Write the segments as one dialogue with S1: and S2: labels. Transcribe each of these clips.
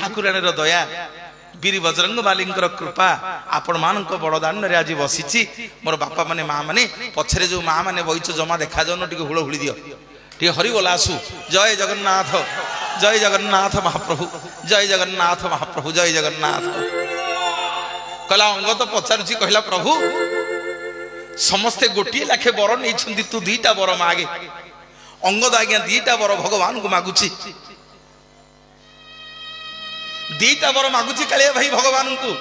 S1: ठाकुराणीर दया बीरी बजरंग बालींकर कृपा आपण मानक बड़दान रे आज बसीची मोर बापा माने माँ माने पछरे जो माँ माने बइच जमा देखा जाउन टिके हुलहुली दियो टिके हरि बोला आसु जय जगन्नाथ महाप्रभु जय जगन्नाथ महाप्रभु जय जगन्नाथ कला अंग तो पचारुची कहला प्रभु समस्ते गोटे लाखे बर नहीं तू दीटा बर मागे अंगद आज्ञा दीटा बर भगवान को मागुची दीटा बर मागुची कालिया भाई भगवान को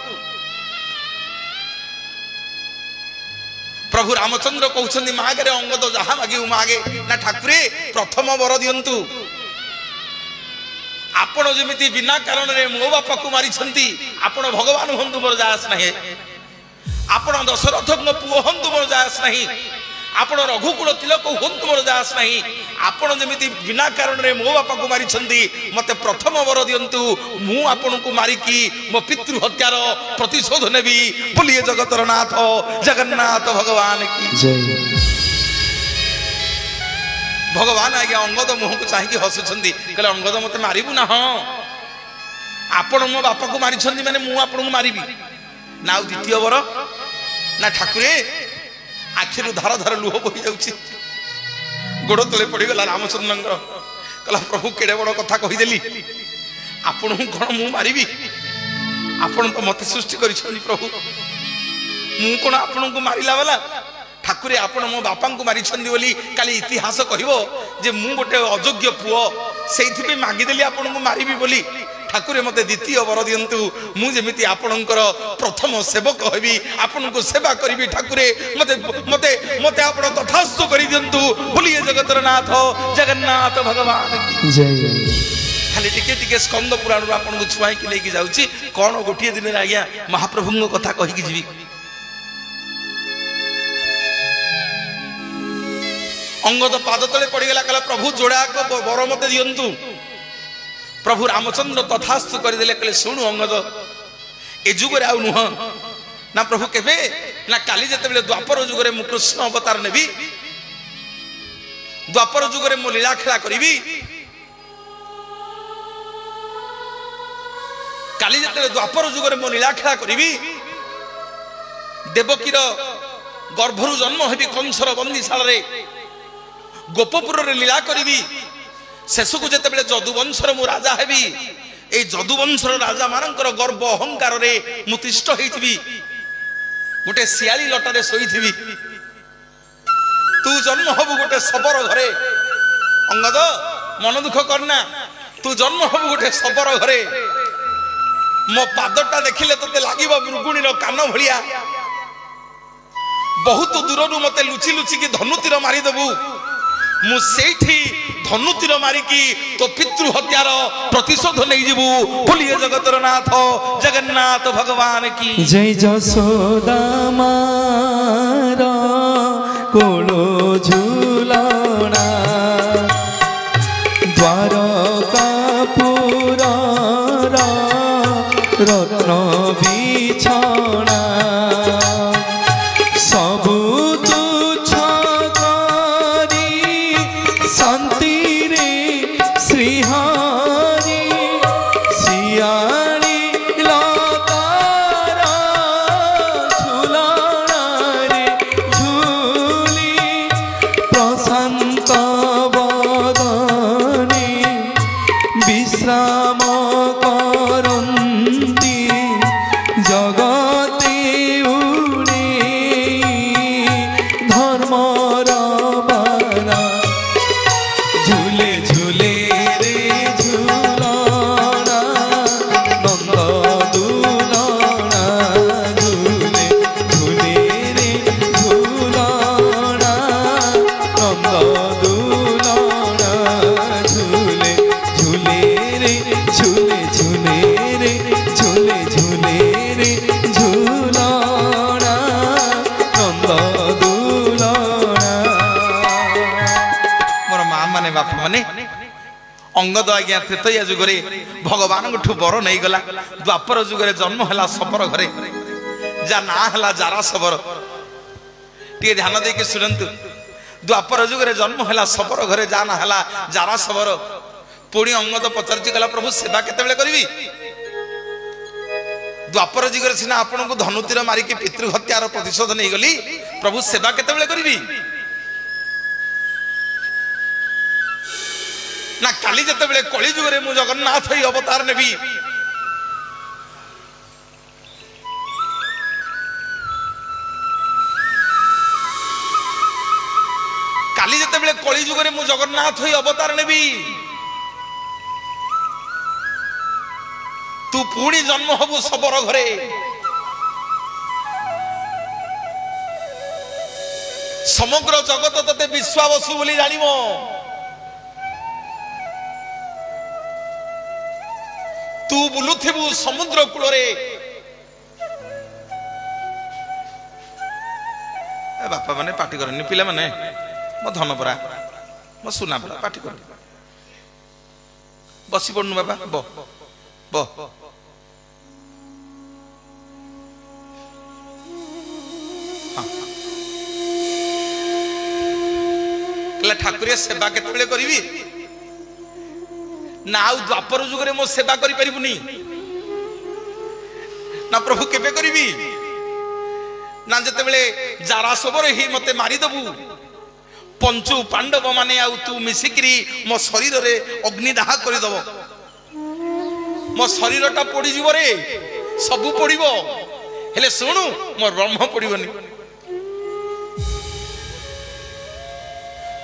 S1: प्रभु रामचंद्र कहते मागे अंगद जहा मागे मागे ना ठाकुरे प्रथम वर दियंतु आपण जमी बिना कारण रे मो बापा को मारी आपण भगवान हंतु मोर जास नहीं आपण दशरथ पुओ हंतु मोर जास नहीं आपण रघुकुल तिलक हंतु मोर जास नहीं आपण जमी बिना कारण रे मो बापा को मारी मते प्रथम वर दियंतु मु आपण को मारिकी मो पितृ हत्यार प्रतिशोध नेबी बोलिए जगतर नाथ जगन्नाथ भगवान की जय। भगवान आज्ञा अंगद मुह को चाहिए हसुंट कहले अंगद मत मारिबु ना हाँ आपण मो बापा को मारी माने मु आपण को मारिबी ना द्वितीय वर ना ठाकुरे आखिर धार धार लुह बोही जाउची गोड़ तले पड़गला रामचंद्र कहला प्रभु केड़े बड़ कथा कहीदेली आपण कौन मु मारिबी आपण तो मत सृष्टि करिछनी प्रभु मु कौन आपण को मारिला वाला ठाकुरे आपण मो बापा को मारी बोली काली इतिहास कहबो जे मु गोटे अयोग्य पुओ सेइथिबे मागिदेली आपण को मारिबी बोली ठाकुरे मते द्वितीय वर दियंतु मु जेमिति आपणकर प्रथम सेवक हेबी आपण को सेवा करिबी ठाकुरे मते मते मते आपण तथास्तु करि दियंतु बोलिए जगतर नाथ जगन्नाथ भगवान की जय। खाली टिके टिके स्कंद पुराण आपण को छुआई कि लेके जाउची कोन गोटिए दिन रे आज्ञा महाप्रभु को कथा कहि कि जीवी अंगद पाद तले पड़गला कहला प्रभु जोड़ा को बर मते दियंतु प्रभु रामचंद्र तथास्तु करदेले कहले सुनु अंगद ए जुगरे आउ नुह ना प्रभु केबे ना काली जते बेले द्वापर जुगरे मु कृष्ण अवतार नेबी द्वापर जुगरे मु लीला खेला करिबी काली जते द्वापर जुगरे मु लीला खेला करिबी देवकीर गर्भरु जन्म हेबी कंसर बंदीशाला रे गोपपुर रे लीला करिबी शेष को जिते बड़े जदुवंशर मु राजा हेबी ए जदुवंशर राजा मानकर गर्व अहंकार रे मुतिष्ठ होइथिबी गोटे सियाली लटारे सोईथिबी तू जन्म हबु गोटे सबर घरे अंगद मन दुख करना तू जन्म हबु गोटे सबर घरे मो पादटा देखिले तते लागिबो मृगुणीर कान भलिया बहुत दूरनु मते लुचि लुचि की धनुतीर मारी देबू मु सेठी धनुतीर मारिकी तो पितृ हत्यार प्रतिशोध नहीं जीवु बोलिए जगतर नाथ जगन्नाथ भगवान की जय। जसोदा मारा कोलो झूलना द्वारकापुर रत्न बिछना सबु अंगद आज्ञा त्रेतया जुगरे भगवान बर नहीं गला द्वापर जुगरे जन्म है सबर घरे जा ना है जारा सबर टे ध्यान दे के सुनंतु द्वापर जुगरे जन्म है सबर घरे जा ना है जारा सबर पुणी अंगद पचारची गला प्रभु सेवा केतेबेले करिवि द्वापर जुगे सीना आपण को धनुतीर मारिकी पितृ हत्यार प्रतिशोध नहीं गली प्रभु सेवा केतेबेले करिवि ना काली जेतेबेले कली जुगे मु जगन्नाथ ही अवतार नेबी काली जेतेबेले कली जुगे मु जगन्नाथ ही अवतार नेबी तू पुणी जन्म हबु सबरो घरे समग्र जगत तते विश्वावसु बोली जानिबो तू बुलुथिबु समुद्र कूल रे ए बापा माने पार्टी करनी पिला माने मो धन परा मो सुना परा पार्टी कर बसी पड़नु बाबा बो बो ठाकुर सेवा केतेबेले करिवि ना आउ द्वापर जुगरे मो सेवा करि परिबुनी ना प्रभु केबे करिवि ना जेतेबेले जारा सबरे ही मते मारी दबु पंचु पांडव माने आउ तू मिसिकरी मो शरीर रे अग्निदाह करि दबो मो शरीरटा पड़ी जीव रे सबु पड़िबो हेले सुनु मो ब्रह्म पड़िबोनी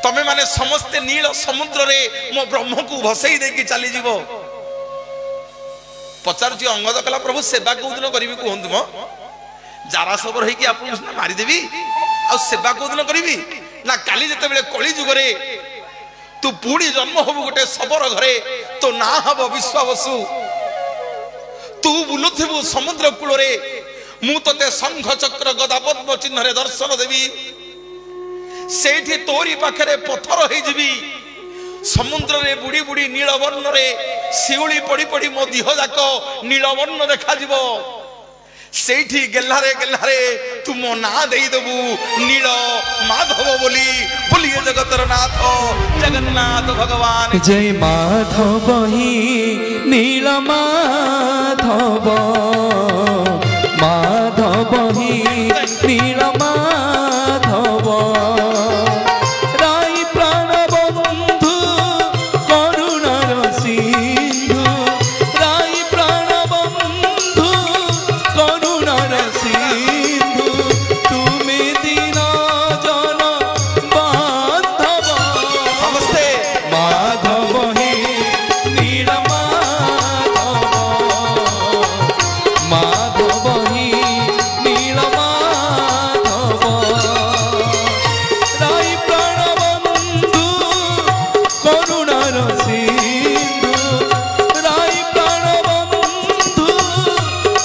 S1: तमे माने समस्ते नील समुद्र रे मो ब्रह्म को भसई दे कि चली जीवो पचारुची अंगद कला प्रभु सेवा को दिन करिवि कहंतु मो जारा सबर हे कि आपन मारी देबी आ सेवा को दिन करिवि ना काली जते बेले कली जुग रे तू पुणी जन्म हबु गोटे सबर घरे तो ना हबो विश्वावसु तू बुलुथिबु समुद्र कूल रे मु तते शंख चक्र गदा पद्म चिन्ह रे दर्शन देवी सेठी तोरी पाखरे पत्थर हे जीवी समुद्र रे बुड़ी बुड़ी नीलवर्ण रे शिउली पड़ी पड़ी मो देह जाक नीलवर्ण देखा जीवो सेठी गेल्लारे तू मो ना देई देबू नील माधव बोली बोलिए जगतर नाथ जगन्नाथ भगवान
S2: जय माधव ही नील माधव माधव ही नील माधव राई प्राण बंधु करुणार सिंधु राई प्राण बंधु करुणार सिंधु तुमे दीन जन बांधव
S1: नमस्ते
S2: माधव ही नील माधव माधव ही नील माधव राई प्राण बंधु करुणार सिंधु राई प्राण बंधु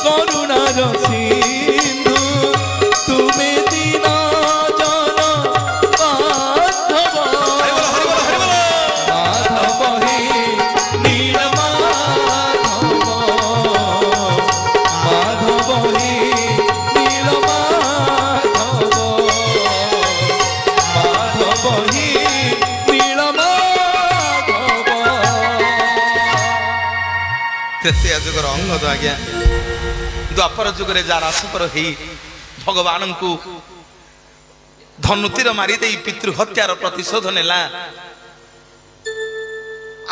S2: करुणार सिंधु तुमे दीन जन बांधव माधव ही नील माधव माधव ही नील माधव माधव ही नील माधव
S1: तृतीय जुगर अंगद आज्ञा द्वापर जुगरे जारा सपर ही भगवान को धनुतीर मारी दे पितृ हत्यार प्रतिशोध नेला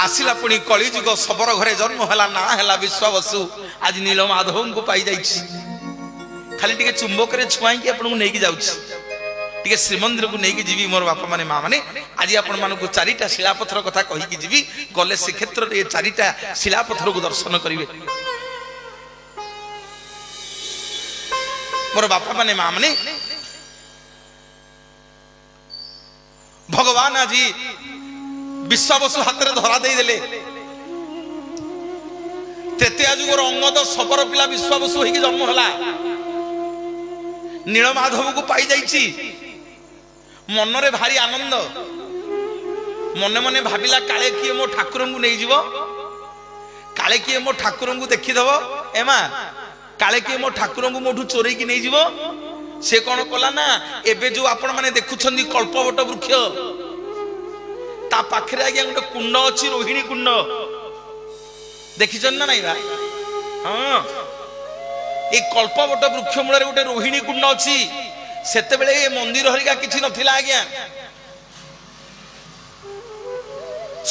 S1: आसिला पुणी कली जुग सबर घरे जन्म हैला ना हैला विश्वावसु आज नील माधव को पाई जाइछि खाली टिके चुंबक रे छुआई कि आपन को नेकी जाउछि टिके श्रीमंदिर को नेकी जीवी मोर बापा माने मां माने आज आपण मान को चारिटा शिलापथर कथा कहि कि जीवी गले से क्षेत्र रे चारिटा शिलापथर को दर्शन करिवे मोर बापा माने मां माने भगवान आज विश्वावसु हाथ रे धरा दे देले तृतीय जुगर अंगद सबर पिला विश्वावसु होई कि जन्म हला नीलमाधव को पाई जाइछि मन रे भारी आनंद मने मने भाबिला काले किए मो ठाकुर को नहीं जीवो काले किए मो ठाकुर को देखि दबो एमा काले किए मो ठाकुर को मोठू चोरी की नहीं जीवो से कौन कला ना एबे जो आपण माने देखुछंदी कल्पवट वृक्ष ता पाखरे आगे गोटे कुंड अछि रोहिणी कुंड देखिछन ना नहीं बा हां ए कल्पवट वृक्ष मूल गोटे रोहिणी कुंड अच्छी सेतेबेले ए मंदिर हरिका किछि नथिला आज्ञा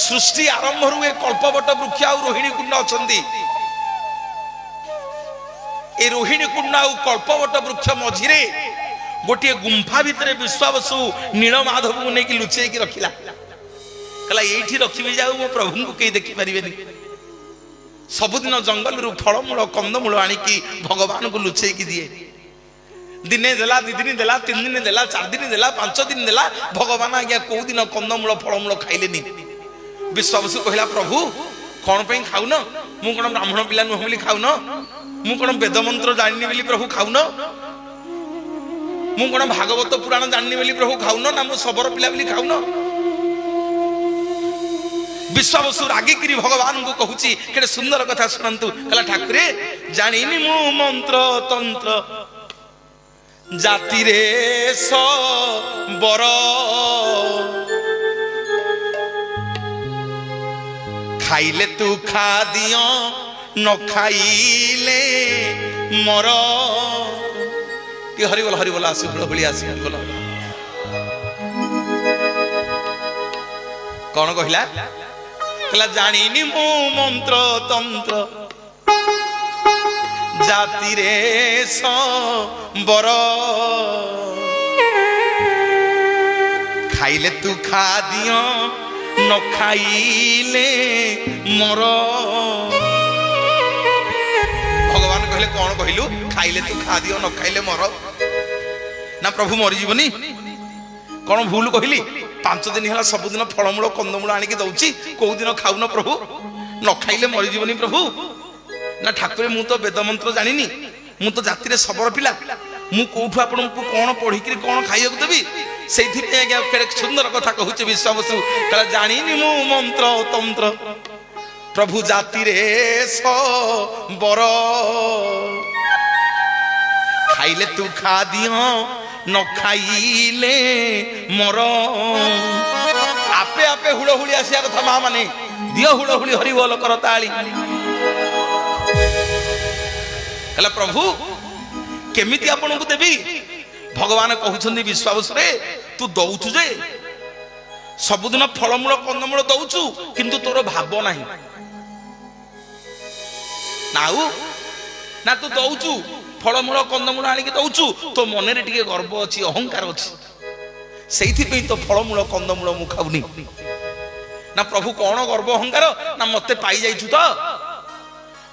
S1: सृष्टि आरंभ रु ए कल्पवट वृक्ष आ रोहिणी कुंड अछंती ए रोहिणी कुंड आ कल्पवट वृक्ष मझिरे गोटे गुंफा भितर विश्वावसु नीलमाधव को नहीं लुचे की रखिला कहला एठी रखिबे जाऊ मो प्रभु को कई देखि परिबेनी सबुदिन जंगल रु फलमूल कंदमूल आनिकी भगवान को लुचे की दिए दिने देला दि दिन देला 3 दिन देला 4 दिन देला 5 दिन देला भगवान आज्ञा को दिन कंदमूल फलमूल खाइलेनी विश्वावसु कहला प्रभु कौन पे खाउन मु कोन ब्राह्मण पिला नु हमली खाउन मु कोन वेद मंत्र जानिनी बोली प्रभु खाउन मु कोन भागवत पुराण जानिनी बोली प्रभु खाउन ना मु सबर पिला बोली खाउन विश्वावसु रागिकिरी भगवान को कहूची केडे सुंदर कथा सुनंतु कहला ठाकुरे जानिनी मु मंत्र तंत्र जाति रे स बर खाइले तू खा दियो न खाइले मर कि हरि बोल आसी बोली आसी हरि बोल कौन कहला कहला जानिनी मु मंत्र तंत्र जाति रे बर खाइले तू खा दियो न खाइले मर भगवान कहले कौन कहलु खाइले तू खा दियो न खाइले मर ना प्रभु मरी जीवनी कौन भूल कहली 5 दिन है सबुदिन फलमूल कंदमूल आनिकी दउची को दिन खाउन प्रभु न खाइले मरी जीवनी प्रभु ना ठाकुर मु तो वेद मंत्र जानिनी मु तो जाति रे सबर पिला मु कोठु आपन को कोन पढी कि कोन खाइयक देबी सेथि पे आज्ञा केरे सुंदर कथा कहूचे विश्वावसु कला जानिनी मु मंत्र तंत्र प्रभु जाति रे बर खाइले तू खा दियो न खाइले मर आपे आपे हुड़हुड़ी आसिया कथा मा माने दियो हुड़हुड़ी हरि बोल कर ताली कहला प्रभु केमिति आपन को देबी भगवान कहउछन्ती विश्वावसु रे तू दउछु जे सबुदिन फलमूल कंदमूल दउछु किंतु तोर भाव नाही नाउ ना तू दउछु फलमूल कंदमूल आनिकी दउछु तो मन रे टिके गर्व अछि अहंकार अछि सेइथि पे तो फलमूल कंदमूल मु खाउनी ना प्रभु कौन गर्व अहंकार ना मते पाई जाइछु तो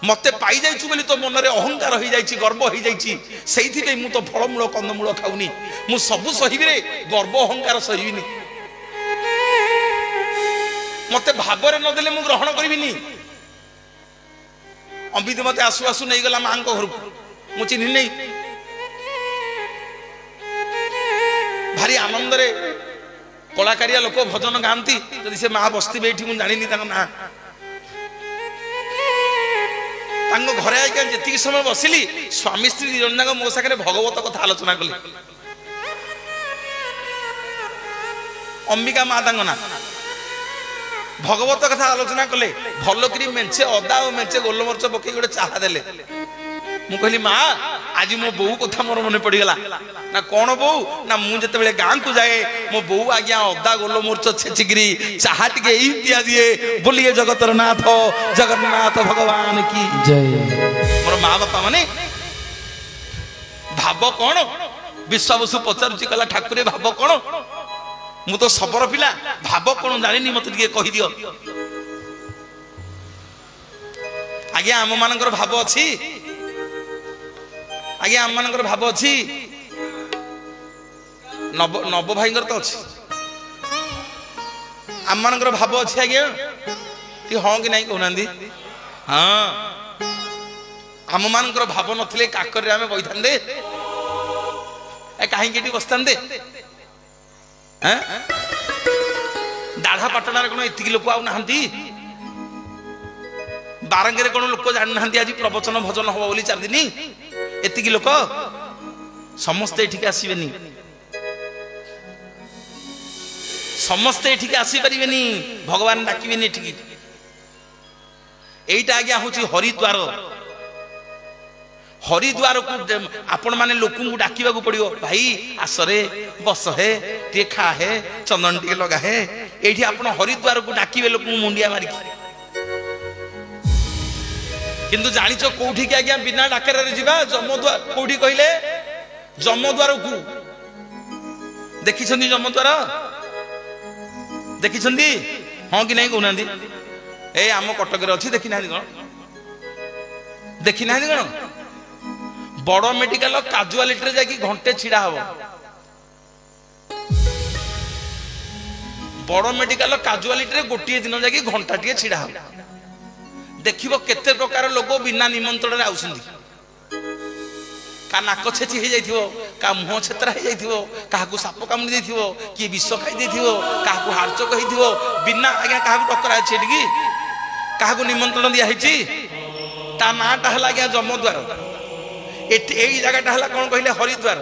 S1: मते पाई जाइछु बोली तो मन रे अहंकार हो जाइछि गर्व हो जाइछि सेइथि पे मु तो फलमूल कंदमूल खाउनी मु सबु सहिबी रे गर्व अहंकार सहिबिनी मते भाव रे न देले मु ग्रहण करबिनी अम्बित मते आसु आसु नहीं गला मां को घर को मु चिन्हि नहीं भारी आनंद रे कलाकारिया लोक भजन गांती जदि से मां बस्ती बैठी मु जानिनी ताको ना तांगो घरे आइका जेतिक समय बसिली स्वामी स्त्री दिजनजाक मो सागरे भगवत कथा आलोचना कले अंबिका मां तांगो ना भगवत कथा आलोचना कले भल करी मेंचे अदा और मेंचे गोलमरच पकई गोटे चाहा देले मु कहली मां आज मो बहू कथा मोर मन पड़ी गला ना कौन बहू ना मु जते बेले गां को जाए मो बहू आज्ञा अदा गोलमरच छेचिगिरी चाहा टिके ई दिया दिए बोलिए जगतर नाथ जगन्नाथ भगवान की जय मोर मां बापा माने भाव कौन विश्वावसु पचारुची कला ठाकुरे भाव कौन मु तो सबर पिला भाव कौन जानिनी मत टिके कहि दियो आज्ञा आम मानकर भाव अछि आज्ञा आम मानकर भाव अछि नव भाईंगर तो अछि आम मानकर भाव अछि आज्ञा कि हां कि नहीं कहनांदी हां आम मानकर भाव नथिले काकर रे आमे बइथांदे ए काहे केटी बसतांदे हैं दाढ़ा पाटणार कोन एतिकी लोक आउ नाहंती बारंगे कोन लोक जान नाहंती आज प्रवचन भजन हो बोली 4 दिन एतिकी लोक समस्त एठिक आसीबेनी समस्त एठिक आसी परिबेनी भगवान डाकिबेनी एठिकी एइटा आज्ञा होची हरिद्वार हरिद्वार को आपण माने लोक डाकिबा को पड़ियो भाई आसरे बस है टे खा है चंदन टे लगा है एठी आपण हरिद्वार को डाकिबे लोक मुंडिया मारी किंतु जानिचो कोठी के आज्ञा बिना डाकरे रे जिबा जमद्वार कोठी कहिले जमद्वार को देखि छंदी जमद्वार देखि छंदी हां कि नहीं कहउनांदी ए आम कटक रे अछि देखि नांदी कोन देखि नांदी कोन बड़ मेडिकल काजुआलिटी रे जाकी घंटे छिड़ा हबो बड़ मेडिकल काजुआलिटी रे गोटिए दिन जाकी घंटा टिए छिड़ा हबो देखिबो केते प्रकार लोक बिना निमंत्रण रे आउसंदी का नाक छेची हो जाइथिबो का मुह छेतरा हो जाइथिबो काहाकू साप कामुडी देथिबो कि विष खाइ देथिबो काहाकू हार्चक होइथिबो बिना आज्ञा काहाकू टकरा अछि एटिकी काहाकू निमंत्रण दिया हिची ता नाटा हला आज्ञा जमद्वार एठी एई जगहटा हला कोन कहिले हरिद्वार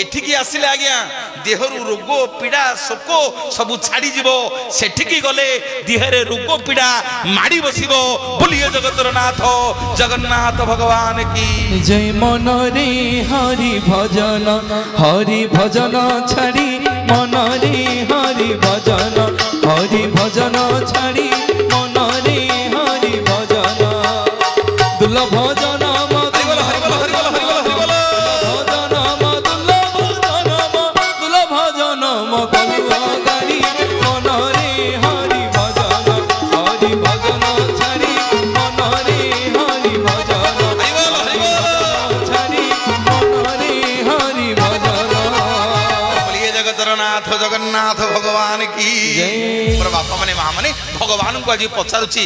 S1: एठिकी आसिले आज्ञा देहरु रोग पीड़ा शोक सब छाड़ी जीवो सेठिकी गले देहरे रोग पीड़ा माड़ी बसिबो बोलिए जगतर नाथ जगन्नाथ भगवान की
S2: जय मन रे हरि भजन छाड़ी मन रे हरि भजन छाड़ी मन रे हरि भजन दुर्लभ भजन
S1: जगन्नाथ भगवान की मोर बापा माने माँ माने भगवान को आज पचारुची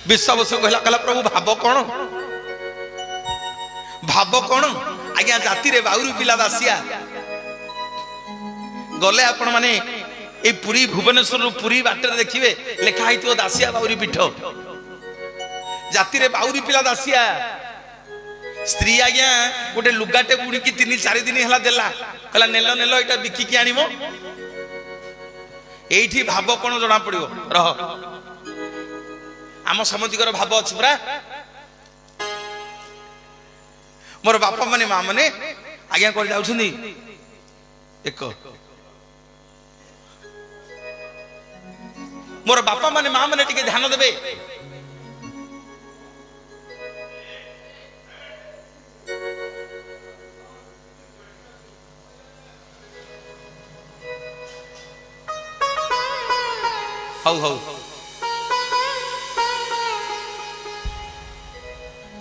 S1: विश्वास कहला कहला प्रभु भाव कौन आज्ञा जाति रे बाउरी पिला दासिया गले आपण माने ए पुरी भुवनेश्वर पुरी बाटर देखिबे लेखा हितो दासिया बाउरी पीठ जाति रे बाउरी पिला दासिया स्त्री आज्ञा गोटे लुगाटे बुणी की 3-4 दिन हला देला कहला नेलो नेलो एटा बिकी की आनिमो एठी भाव कोन जणा पड़ियो रह आम समतिकर भाव अछि पुरा मोर बापा माने माँ माने आज्ञा कर जाउछनी एक मोर बापा माने माँ माने टिके ध्यान देबे हौ हौ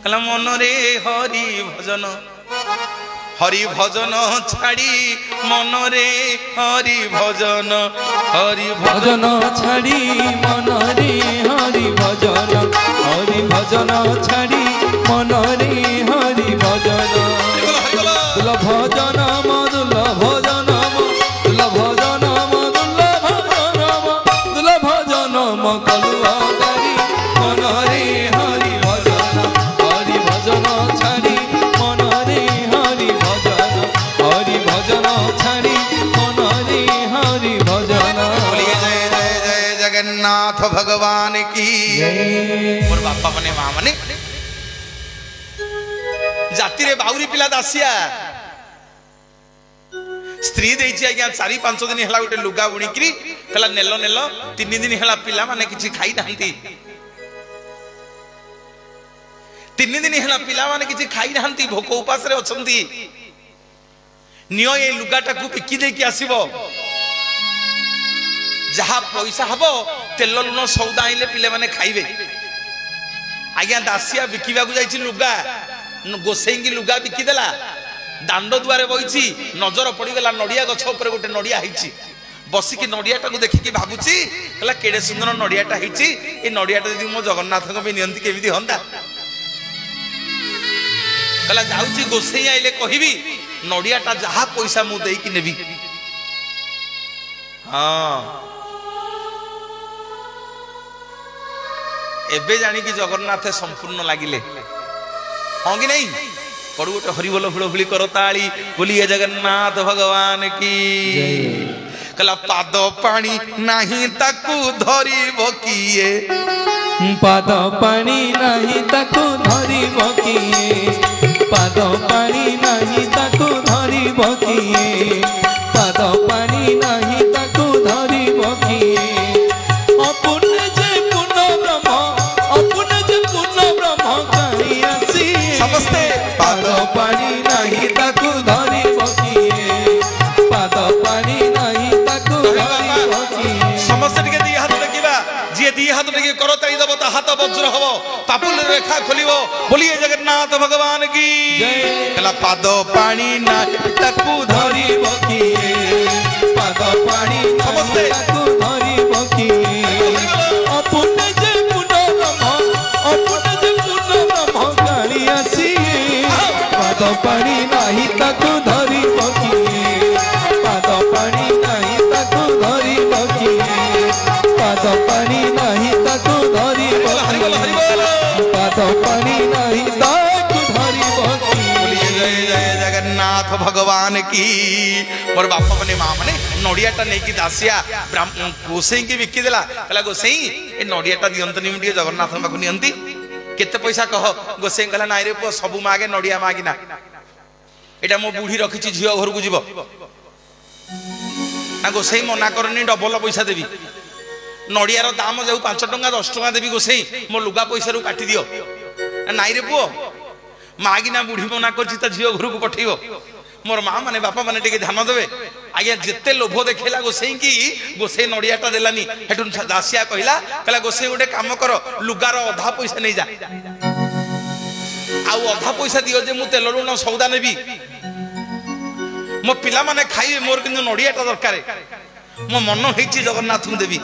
S1: कला मन रे हरि भजन छाड़ी मन रे हरि भजन
S2: छाड़ी मन रे हरि भजन छाड़ी मन रे हरि भजन दुर्लभ भजन कलुआगारी मन रे हरि भजन छाड़ी मन रे हरि भजन छाड़ी मन रे हरि भजन
S1: बोलिए जय जय जय जगन्नाथ भगवान की मोर बापा माने माँ माने जाति रे बाउरी पिला दासिया स्त्री देछि आज्ञा 4-5 दिन हला गोटे लुगा बुणीकरी कहला नेलो नेलो 3 दिन हला पिला माने किछि खाई नाहंती 3 दिन हला पिला माने किछि खाई नाहंती भोक उपास रे अछंती नियो ए लुगाटा को बिकी दे कि आसीबो जहा पैसा हबो तेल लुण सौदा आइले पिले माने खाइबे आज्ञा दासिया बिकिबा को जाइछि लुगा गोसेंगी लुगा बिकी देला दांड दुआरे बइछि नजर पड़ीगला नड़िया गछ ऊपर गोटे नड़िया हिची बसिकी नड़ियाटा को देखिकी भाबुची कहला केडे सुंदर नड़ियाटा हिची ए नड़ियाटा यदि मो जगन्नाथ को भी नियंती केमिति हंदा कहला जाउची गोसेई आइले कहिबी नड़ियाटा जहा पैसा मु देई कि नेबी हां एबे जानी कि जगन्नाथ संपूर्ण लागिले हां कि नहीं पड़ू गोटे हरिबोल हुड़हुड़ी कर ताली बोलिए जगन्नाथ भगवान की कहला पाद पानी नाही ताकू धरिबो किए
S2: पाद पानी नाही ताकू धरिबो किए पाद पाद पानी नहीं ताकू धरिब किए पाद पानी नहीं ताकू धरिब किए अपुन जे पूर्ण ब्रह्म अपुन जे पूर्ण ब्रह्म काई आसी
S1: समस्ते
S2: पाद पानी नहीं ताकू धरिब किए पाद पानी नहीं ताकू धरिब किए
S1: समस्त टिके दी हाथ देखिबा जे दी हाथ टिके करो ताई दब ता हाथ वज्र हबो पापुल रेखा खोलिबो बोलिए जगन्नाथ भगवान की
S2: जय
S1: कला पाद पानी नाही ताकू
S2: धरिब किए पाद पानी
S1: समस्ते
S2: ताकू धरिब किए अपुन जे पूर्ण ब्रह्म अपुन जे पूर्ण ब्रह्म काली आसी पाद पानी नाही ताकू धरिब किए पाद पानी नाही ताकू धरिब किए पाद पानी नाही ताकू धरिब
S1: हरिबोल हरिबोल
S2: पाद पानी नाही ताकू धरिब
S1: बोलिए जय जय जगन्नाथ भगवान की मोर बापा माने माँ माने नड़ियाटा नहीं कि दासिया गोसाई की बिकी देला कहला गोसाई ए नड़ियाटा दियंतनी मुझे जगन्नाथ पाखु नियंती केते पैसा कह गोसाई कहला नाई रे पुओ सबु मागे नड़िया मागिना एटा मो बुढ़ी रखिछि झियो घर को जीव ना गोसाई मना करनी डबल पैसा देवी नड़ियार दाम जाऊ 5 टंका 10 टंका देवी गोसाई मो लुगा पैसा रु काटी दियो नाई रे पुओ मागिना बुढ़ी मना करछि त झियो घर को पठेइबो मोर माँ माने बापा माने टिके ध्यान देवे आज्ञा जिते लोभ देखेला गोसाई की गोसाई नड़ियाटा देलानी हेटु दासिया कहला कहला गोसाई गोटे काम कर लुगार अधा पैसा नहीं जा आउ अधा पैसा दियो जे मु तेल लुण सौदा नेबी मो पिला माने खाइबे मोर किंतु नड़ियाटा दरकार मो मन हेछि जगन्नाथ देवी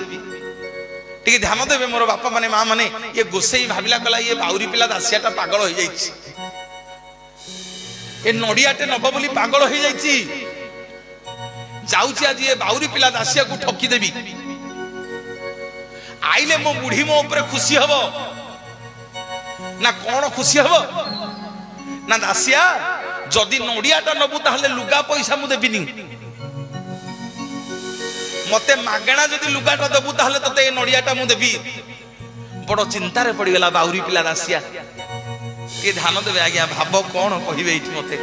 S1: टिके ध्यान देवे मोर बापा माने माँ माने ये गोसाई भाबिला कहला ये बाउरी पिला दासियाटा पागल हो जाइछि ए नड़ियाटे नब बोली पागल हो जाइछि जाउछि आज ये बाउरी पिला दासिया को ठकी देबी आइले मो बुढ़ी मो ऊपर खुशी हबो ना कोन खुशी हबो ना दासिया जदि नड़ियाटा नबु ताहले लुगा पैसा मु देबिनी मते मागणा जदि लुगाटा देबु ताहले तते ए नड़ियाटा मु देबी बड़ चिंता रे पड़ी गेला बाउरी पिला दासिया के ध्यान देवे आज्ञा भाव कौन कहे मते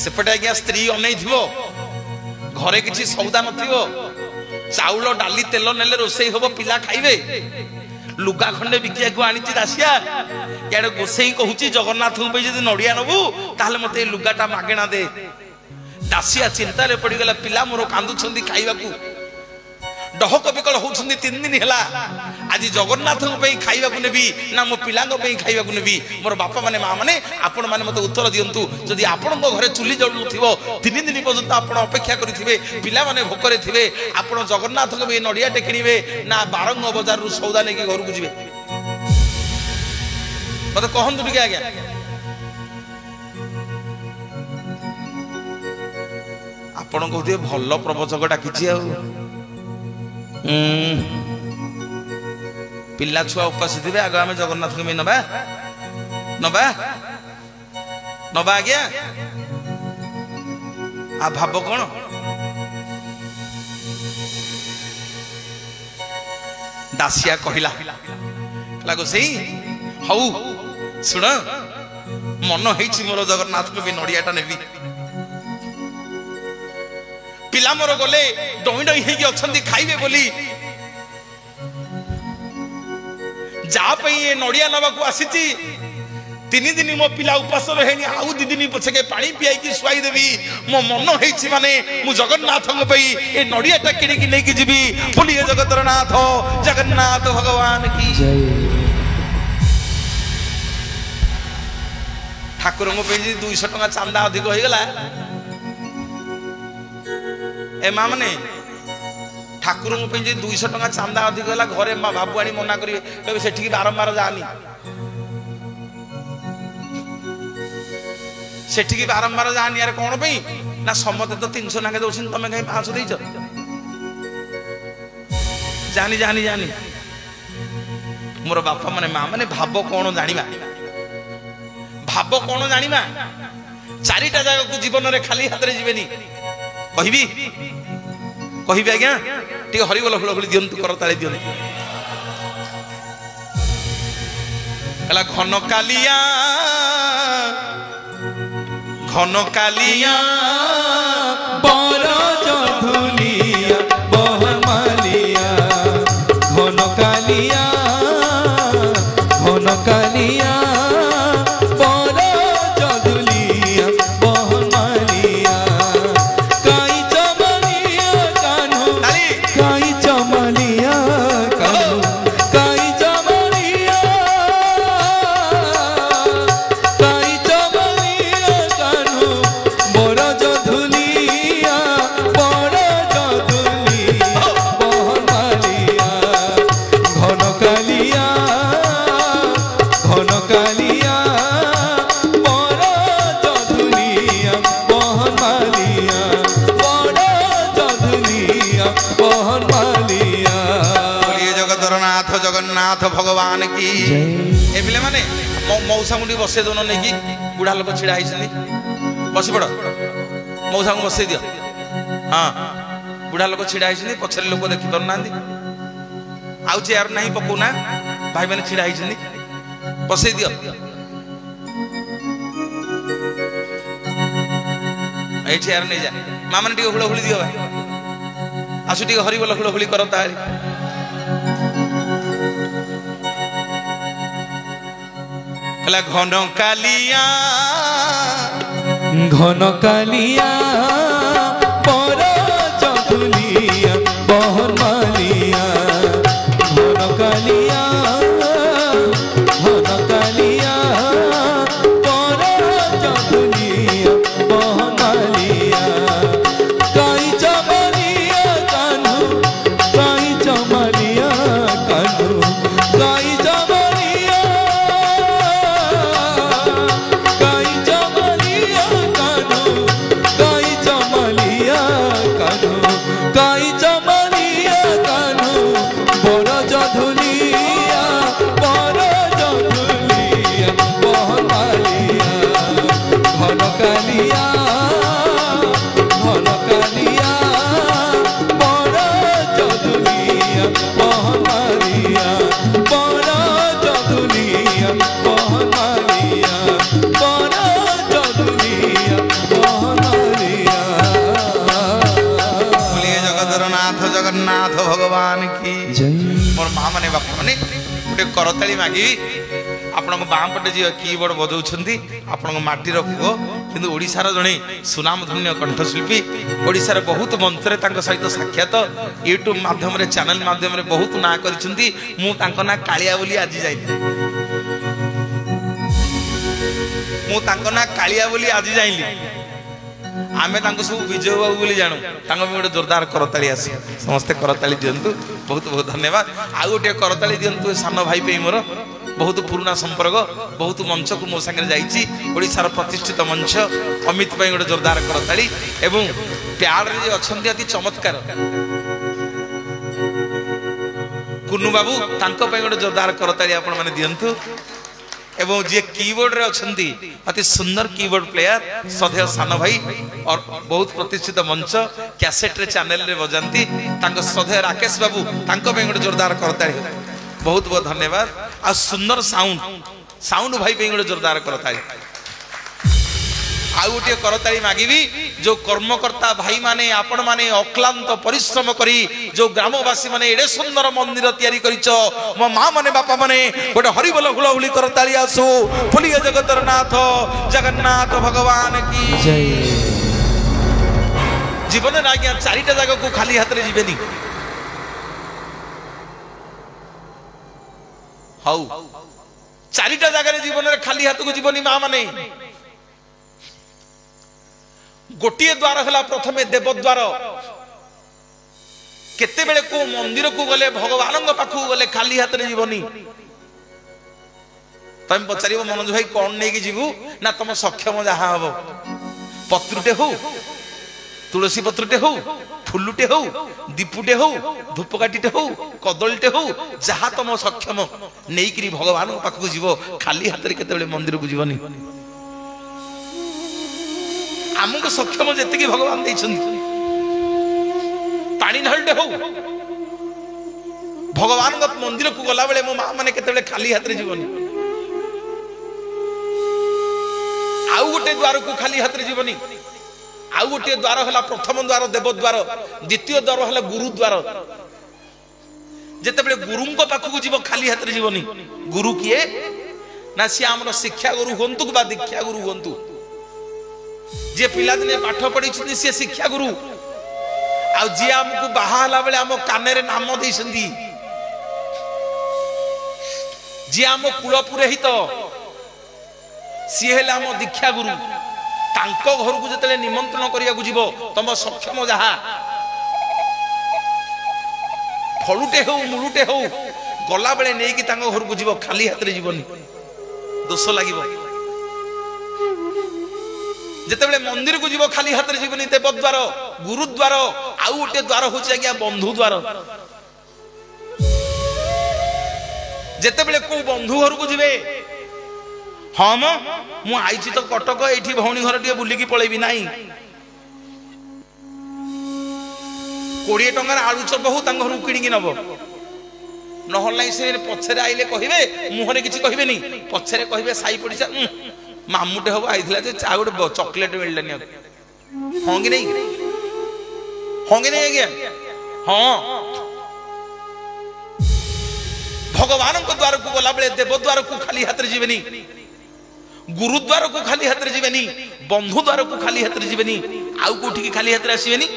S1: सेपटे आज्ञा स्त्री अनै थिबो घरे किछि सौदा नथिबो चाउल डाली तेल नेले रोसई होबो पिला खाइबे लुगा खंडे बिकिया को आनिछि दासिया याडे गोसाई कहूछि जगन्नाथ पे जदि नड़िया नबु ताहले मते लुगाटा मागेना दे दासिया चिंता रे पड़ी गेला पिला मोर कांदु छंदी खाइबा को डहक बिकल होउछंदी 3 दिन हैला आज जगन्नाथ पे खाइबा को नेबी ना मो पिलांग पे खाइबा को नेबी मोर बापा माने माँ माने आपण माने मते उत्तर दियंतु जदि आपण घरे चुली जळु थिबो 3 दिन पर्यंत आपण अपेक्षा करिथिबे पिला माने भोकरे थिबे आपण जगन्नाथ पे नड़िया टेकिनिबे ना बारंग बाजार रु सौदा नेकी घर को जिवे मते कहंतु टिके आज्ञा आपण कहते भल प्रवचक डाकिछि आ पिला छुआ उपास थे आग आम जगन्नाथ को नबा नबा नबा आज्ञा आ भाव कौन दासिया कहला गोसाई हऊ शुण मन है मोर जगन्नाथ को भी नड़ियाटा नेबी पिला मोर गले डई डई हेकी अछंती खाइबे बोली जा पई ए नड़िया नबा को आसीची 3 दिन मो पिला उपास रहेनी आउ 2 दिन पछे के पानी पियाई की सुआई देबी मो मन हेछि माने मु जगन्नाथ को पई ए नड़ियाटा किनी की नै की जीबी बोलिए जगतर नाथ जगन्नाथ भगवान की जय ठाकुर को पे 200 टका चांदा अधिक होई गेला ए माँ मैंने ठाकुर पे 200 टका चांदा अधिक है घरे माँ बाबू आनी मना करेंगे कहे से बारंबार जानी से बारंबार जानी यार कौन पे ना समते तो 300 नागे दौन तुम कहीं 500 देच जानी जानी जानी मोर बापा माने माँ मैंने भाव कौन जाना भाव कौन जाना 4टा जगह को जीवन में खाली हाथ में जीवेनी कहबी कहबी आज्ञा टे हरिबोल हुलहुली दियंतु कर ताली दियंतु कला घन कालिया घन कालिया
S2: बर जधुलिया बहमालिया घन कालिया बर जधुलिया बहमालिया काई चमलिया कान्हू काई चमलिया कान्हू काई चमलिया कान्हू बर जधुलिया बहमालिया घन कालिया बर जधुलिया बहमालिया बर जधुलिया बहमालिया।
S1: बोलिए जगतरनाथ जगन्नाथ भगवान की ए पिले माने मौसा मुंडी बसे दोन नहीं कि बुढ़ा लोक छिड़ा होती बस पड़ मौसा को बसई दियो हाँ बुढ़ा लोक छिड़ा होती पछरे लोक देखी पार ना आउ चेयर नहीं पकौना भाई मैंने छिड़ा होती बसई दियो ये चेयर नहीं जा माँ मैंने टे हुड़हुड़ी दियो आसु टे हरिबोल हुड़हुड़ी कर घन कालिया
S2: बर जधुलिया बहमालिया घन कालिया बर जधुलिया बहमालिया काई चमलिया कान्हू काई चमलिया कान्हू काई चमलिया कान्हू काई चमलिया कान्हू काई चमलिया कान्हू बर जधुलिया बहमालिया घन कालिया बर जधुलिया बहमालिया बर जधुलिया बहमालिया बर जधुलिया बहमालिया।
S1: बोलिए जगतरनाथ जगन्नाथ भगवान की
S2: जय
S1: मोर माँ माने बापा माने गोटे करताली मागी आपण बाँ पटे जी कीबोर्ड बजाउछंती आपण माटीर पुओ किंतु ओडिशार जणे सुनामधन्य कंठशिल्पी ओडिशार बहुत मंचरे तांको सहित साक्षात यूट्यूब माध्यम रे चैनल माध्यम रे बहुत ना करिसंती मु तांको ना कालिया बोली आज जाइली मु तांको ना कालिया बोली आज जाइली आमे तांको सब विजय बाबू बोली जानू तांको भी गोटे जोरदार करताली आसी समस्ते करताली दियंतु बहुत बहुत धन्यवाद आ गोटे करताली दियंतु सान भाई पे मोर बहुत पुराना संपर्क बहुत मंच को मो संगे जाइछि ओडिशार प्रतिष्ठित मंच अमित भाई गोटे जोरदार करताली एवं प्यार रे अछंती अति चमत्कार कुन्नू बाबू तांको पे गोटे जोरदार करताली आपण माने दियंतु एवं जे कीबोर्ड रे अछंती अति सुंदर कीबोर्ड प्लेयर सदैव सान भाई और बहुत प्रतिष्ठित मंच कैसेट रे चैनल रे बजांती तांको सदैव राकेश बाबू तांको पे गोटे जोरदार करताली बहुत बहुत धन्यवाद आ सुंदर साउंड भाई पे गोटे जोरदार करताली आ गोटे करताली मागिबी जो कर्मकर्ता भाई माने आपण माने अक्लांत परिश्रम करी जो ग्रामवासी माने एडे सुंदर मंदिर तैयारी करिचो मो माँ माने बापा माने गोटे हरिबोल हुलहुली करताली आसु बोलिए जगतरनाथ जगन्नाथ भगवान की
S2: जय
S1: जीवन में आज्ञा चारिटा जगह को खाली हाथ रे जीवेनी हाउ चारिटा जगह जीवन में खाली हाथ को जीवनी माँ माने गोटे द्वार है प्रथमे देवद्वार केते बेले को मंदिर को गले भगवान पाखु गले खाली हाथ रे जीवनी तुम पचार मनोज भाई कौन नहीं कि जीवु ना तुम सक्षम जहाँ हम पत्रुटे हो तुलसी पत्रुटे हो फुलुटे हो दीपुटे हो धूपकाठीटे हो कदलीटे हो जहाँ तुम सक्षम नहीं भगवान पाखु जीव खाली हाथ रे केते बेले मंदिर को जीवनी आमको सक्षम जी भगवान पानी ढालटे हो भगवान मंदिर को गला बेले मो माँ मैंने केते खाली हाथ रे जीवनी आउ गोटे द्वार को खाली हाथ रे जीवनी आउ गोटे द्वार है प्रथम द्वार देव द्वार द्वितीय द्वार है गुरु द्वार जिते गुरु पाखक जीव खाली हाथ रे जीवनी गुरु किए ना सी आम शिक्षा गुरु हूँ बा दीक्षा गुरु हूँ जी पिला दिने पाठ पढ़ी सी शिक्षा गुरु आ जी आमको बाहाला बेले आम काने नाम दे जी आम कूल पुरोहित सी है आम दीक्षा गुरु तांको घर को जिते निमंत्रण करिया जीव तुम सक्षम जहा फलुटे हो मुलुटे हो गला बेले नहीं कि घर को जीव खाली हाथ रे जीवनी दोष लगे जिते मंदिर को जीव खाली हाथ रे जीवनी देव द्वार गुरुद्वार आउ गोटे द्वार हूँ आज्ञा बंधु द्वार जिते को बंधु घर को जीवे हाँ मु आई तो कटक ये भौणी घर टे बुलिकी पलैबी ना 20 टंकार आलू चप हो घर किणिकी नब नहल से पछरे आइले कहे मुहरे किसी कहे पछरे कहे साई पड़िसा मामुटे हम आई चा गोटे चॉकलेट मिललानी हाँ कि नहीं आज्ञा हाँ भगवान द्वार को गला बेले देव द्वार को खाली हाथ रे जीवेनी गुरुद्वार को खाली हाथ रे जीवेनी बंधु द्वार को खाली हाथ रे जीवेनी आउ कोठी खाली हाथ रे आसीबेनी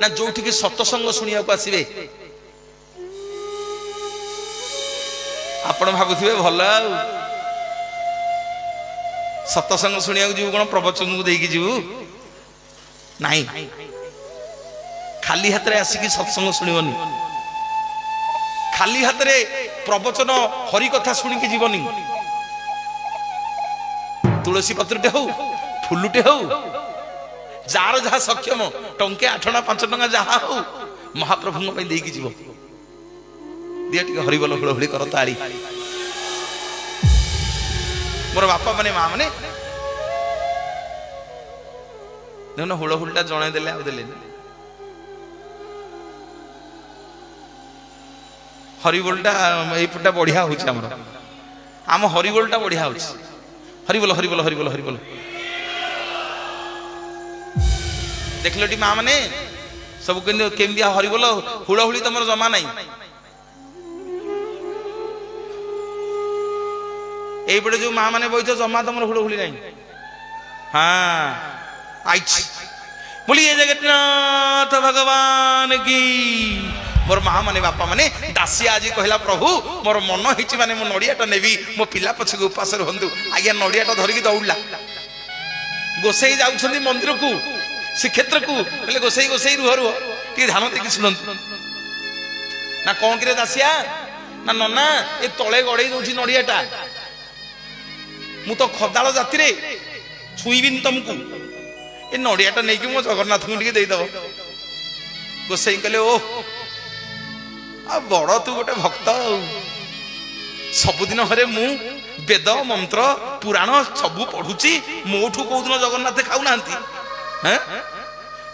S1: ना जोठी सत्संग सुनिया को आसीबे आपण भाबुथिबे भल सत्संग सुनिया जीव कौन प्रवचन को देकी जीव नहीं खाली हाथ रे आसिकी सत्संग सुनिबनी खाली हाथ रे प्रवचन हरि कथा सुनिकी जीवनी तुलसी पत्रटे हो फुलुटे हो जार जहा सक्षम टंके 8 आना 5 टंका जहा हो महाप्रभु देकी जीव दिया टे हरिबोल हुड़हुड़ी कर तारी मोर बापा माने माँ माने देख हुड़हुड़ा जन देले आदे हरिबोलटा यपटा बढ़िया हो आम हरिबोलटा बढ़िया हो हरिबोल हरिबोल हरिबोल हरिबोल देख लो माँ मैंने सब केमी हरिबोल हुड़हुड़ी तुम जमा नहीं ये जो माँ मैंने बही जमा तुम हुड़हुड़ी नहीं हाँ आई बोलिए जगन्नाथ भगवान की मोर माँ माने बापा माने दासिया आज कहला प्रभु मोर मन हिची माने मो नड़ियाटा नेबी मो पिला पछक उपास रहंतु आज्ञा नड़ियाटा धरिकी दौड़ला गोसाई जाउछंदी मंदिर को श्रीक्षेत्र को बोले गोसाई गोसाई रुह रुह टी ध्यान देखि सुनंतु ना कौन करे दासिया ना नन्ना ए तळे गड़े दउछि नड़ियाटा मु तो खदाल जाति रे छुईबिन तुमको ए नड़ियाटा नहीं कि मो जगन्नाथ को टिके देई दबो गोसाई कहले ओ आ बड़ तू गोटे भक्त सबुदिन हरे मु वेद मंत्र पुराण सबू पढ़ुची मोठू कौदिन जगन्नाथ खाऊ ना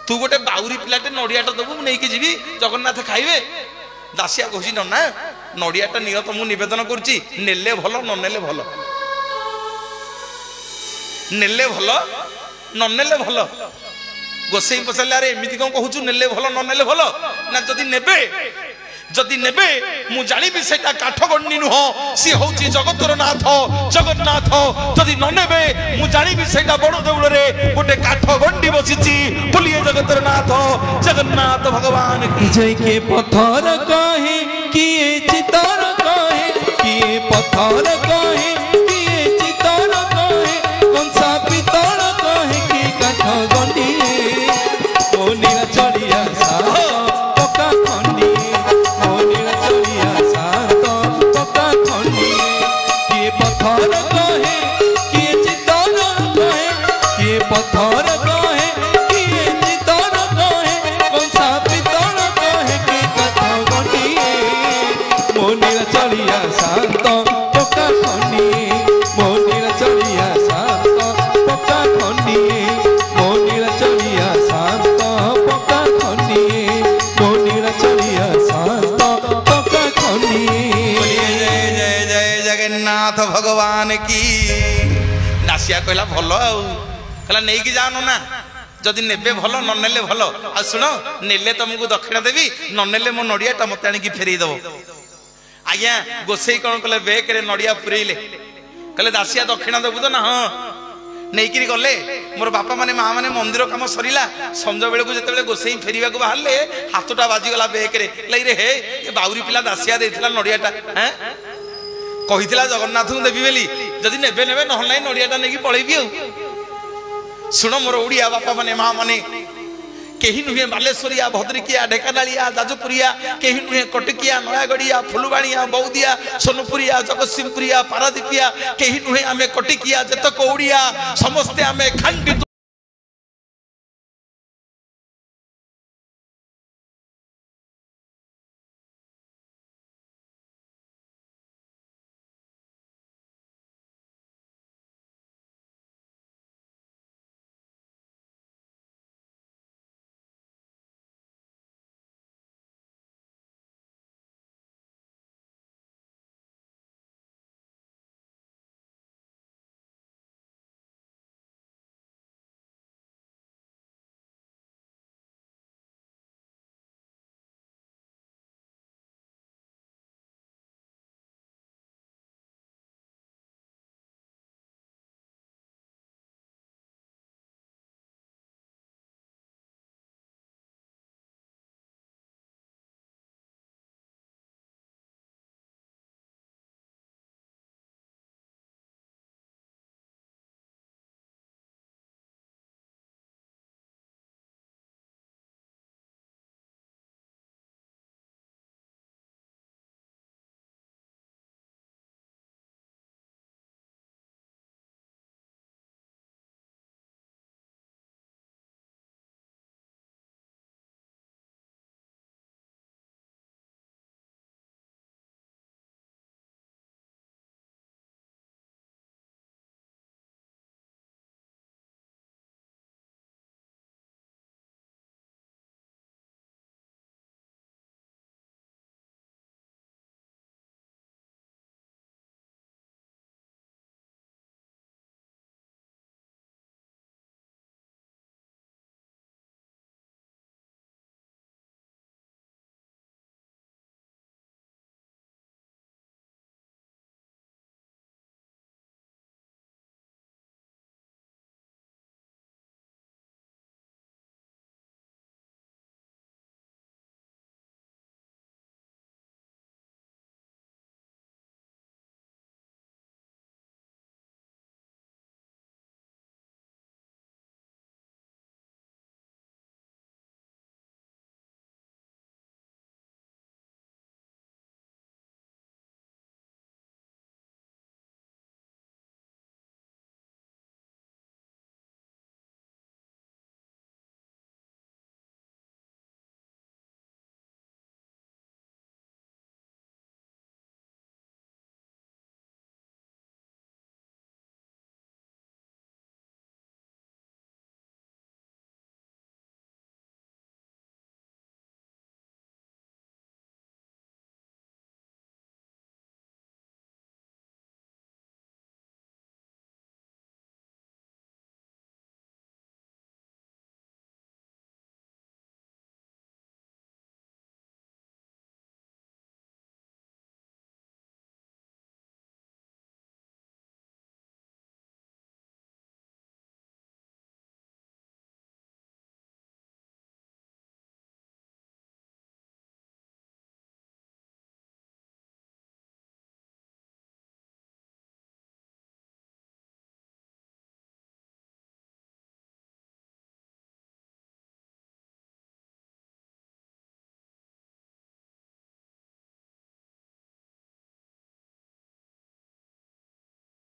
S1: तू गोटे बाउरी पिलाटे नड़ियाटा दबु नहीं कि जीवी जगन्नाथ खाइबे दासिया कहूँ ना नड़ियाटा निय तो मु निवेदन करुच्ची नेले भल न नेले भल नेले भल न नेले भल गोसाई पचारे अरे एमती कौन कहूँ नेले भल न नेले भल ना जदि नेबे जदि नेबे मु जानी सेटा काठगंडी नुह सी होची जगतर नाथ जगन्नाथ जदि न नेबे मु जानी सेटा बड़ देउल रे गोटे काठगंडी बसिची बोलिए जगतर नाथ जगन्नाथ भगवान की
S2: जय के पत्थर कहे किए चितर कहे किए पत्थर कहे किए चितर कहे कंसा पितल कहे कि काठगंडी मोनिरा चलिया सा पका खंडी पत्थर कहे किए चितर कहे किए पत्थर कहे किए चितर कहे कंसा पितल कहे कि काठगंडी मोनिरा चलिया शांत पका खंडी मोनिरा चलिया शांत पका खंडी मोनिरा चलिया शांत पका खंडी मोनिरा चलिया शांत पका खंडी
S1: जगन्नाथ भगवान की दासिया कहला भल कहला नहीं कि जाओ ना जदि नेबे भल न नेले भल आ सुनो नेले तुमको दक्षिणा देवी न नेले मो नड़ियाटा मत आनिकी फेरई दब आज्ञा गोसई कौन कले बेकरे नड़िया पुरेले कहले दासिया दक्षिणा देबु तो ना हाँ नहीं गले मोर बापा माने माँ माने मंदिर काम सरीला संज बेलू जो गोसई फेरवा को बाहर हाथटा बाजिगला बेकरे रे हे ये बाउरी पिला दासिया देथिला नड़ियाटा हैं कहिथिला जगन्नाथ को देवी बेली जदि नेबे नेबे न नाही नड़ियाटा नेकी पळेबी आ सुनो मोर ओडिया बापा माने माँ माने कहीं नुहे बालेश्वरिया भद्रिकिया ढेकानालिया जाजपुरिया कहीं नुहे कटकिया नयागढ़िया फुलवाणिया बौदिया सोनपुरिया जगतसिंहपुरिया पारादीपिया कहीं नुहे आमे कटिकिया जतक ओडिया समस्ते आमे खंडित